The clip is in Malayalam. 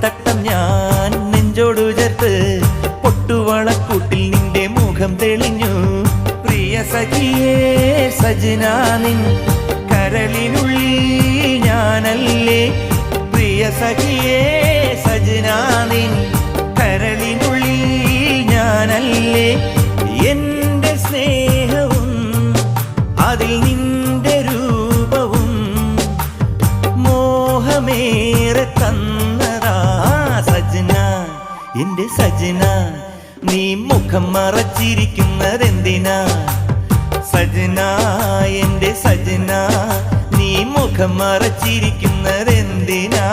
തട്ടം ഞാൻ നെഞ്ചോടു ചേർത്ത് പൊട്ടുവളക്കൂട്ടിൽ നിന്റെ മുഖം തെളിഞ്ഞു. പ്രിയ സഖിയേ സജനാ നിൻ കരളിനുള്ളിൽ ഞാനല്ലേ. പ്രിയ സഖിയേ സജനാ നിൻ കരളിനുള്ളിൽ ഞാനല്ലേ. എന്റെ സ്നേഹവും അതിൽ നിന്റെ രൂപവും മോഹമേറെ തന്നതാ സജന. എന്റെ സജന നീ മുഖം മറച്ചിരിക്കുന്നതെന്തിനാ സജന. എന്റെ സജന നീ മുഖം മറച്ചിരിക്കുന്നതെന്തിനാ.